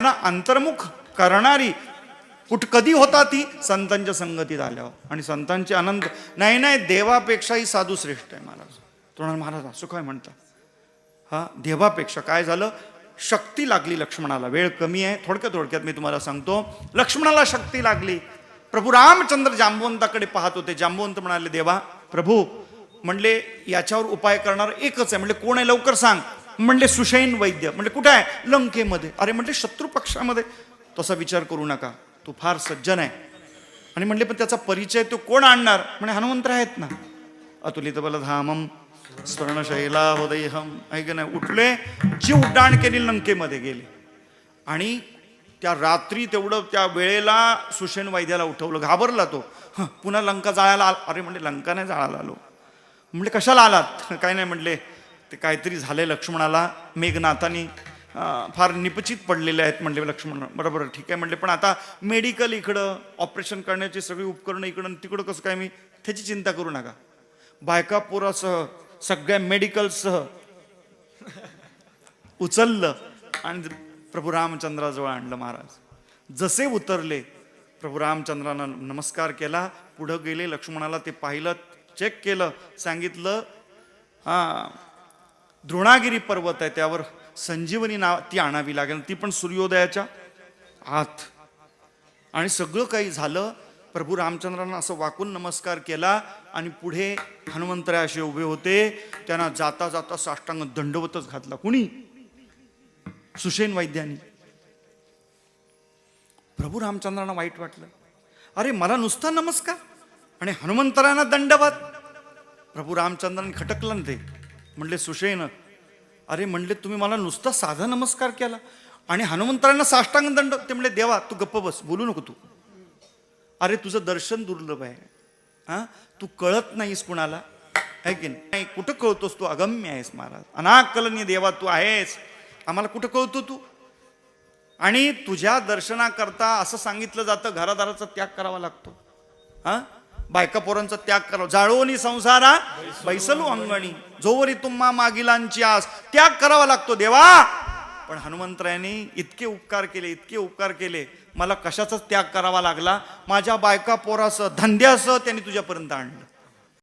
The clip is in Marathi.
अंतर्मुख करणारी कधी होता ती संतांच्या संगतीत आल्यावर. आणि संतांचे आनंद नाही नाही देवापेक्षाही साधू श्रेष्ठ आहे महाराज. तोरण महाराज असं काय म्हणता? हा, देवापेक्षा काय झालं? शक्ती लागली लक्ष्मणाला. वेळ कमी आहे, थोडक्यात मी तुम्हाला सांगतो. लक्ष्मणाला शक्ती लागली. प्रभू रामचंद्र जांबवंताकडे पाहत होते. जांबवंत म्हणाले, देवा प्रभू म्हणले याच्यावर उपाय करणार एकच आहे. म्हणले कोण आहे लवकर सांग. म्हणले सुषैन वैद्य. म्हणले कुठे आहे? लंकेमध्ये. अरे म्हणले शत्रू पक्षामध्ये. तसा विचार करू नका, तो फार सज्जन आहे. आणि म्हणले पण त्याचा परिचय तो कोण आणणार? म्हणे हनुमंत आहेत ना. अतुलित बलधामम स्वर्णशैला उदयहम. ऐक नाही, उठले, जी उड्डाण केली लंकेमध्ये गेले. आणि त्या रात्री तेवढं त्या वेळेला सुषेण वैद्याला उठवलं. घाबरला तो. पुन्हा लंका जाळायला अरे म्हणले लंका नाही जाळायला आलो. म्हणले कशाला आलात? काय नाही म्हणले ते काहीतरी झाले लक्ष्मणाला. मेघनाथांनी फार निपचित पडलेले आहेत म्हणले लक्ष्मण. बरोबर ठीक आहे म्हणले, पण आता मेडिकल इकडं, ऑपरेशन करण्याची सगळी उपकरणं इकडं तिकडं, कसं काय? मी त्याची चिंता करू नका. बायका पोरासह सगळ्या मेडिकलसह उचललं आणि प्रभू रामचंद्राजवळ आणलं. महाराज जसे उतरले, प्रभू रामचंद्रांना नमस्कार केला, पुढं गेले. लक्ष्मणाला ते पाहिलं, चेक केलं, सांगितलं द्रोणागिरी पर्वत आहे, त्यावर संजीवनी नाव ती आणावी लागेल, ती पण सूर्योदयाच्या आत. आणि सगळं काही झालं. प्रभू रामचंद्रांना असं वाकून नमस्कार केला आणि पुढे हनुमंतराय असे उभे होते. त्यांना जाता जाता साष्टांग दंडवतच घातला. कुणी? सुषेण वैद्यांनी. प्रभू रामचंद्रांना वाईट वाटलं. अरे मला नुसता नमस्कार आणि हनुमंतरायांना दंडवत. प्रभू रामचंद्रांनी खटकलं ना ते. म्हणले सुषेण, अरे म्हणले तुम्ही मला नुसता साधा नमस्कार केला आणि हनुमंतरायांना साष्टांग दंड. ते म्हणले देवा तू गप्प बस, बोलू नको तू. अरे तुझं दर्शन दुर्लभ आहे. हा, तू कळत नाहीस कुणाला, आहे की नाही? कुठं कळतोस तू? अगम्य आहेस महाराज. अनाकलनीय देवा तू आहेस. आम्हाला कुठं कळतो तू? आणि तुझ्या दर्शनाकरता असं सांगितलं जातं घरादाराचा त्याग करावा लागतो. हा, बायका पोरांचा त्याग करावा. जाळोनी संसारा बैसलू अंगणी, जोवरी तुम्हा मागिलांची आस. त्याग करावा लागतो देवा. पण हनुमंतरायांनी इतके उपकार केले, मला कशाचाच त्याग करावा लागला? माझ्या बायका पोरासह धंद्यासह त्यांनी तुझ्यापर्यंत आणलं.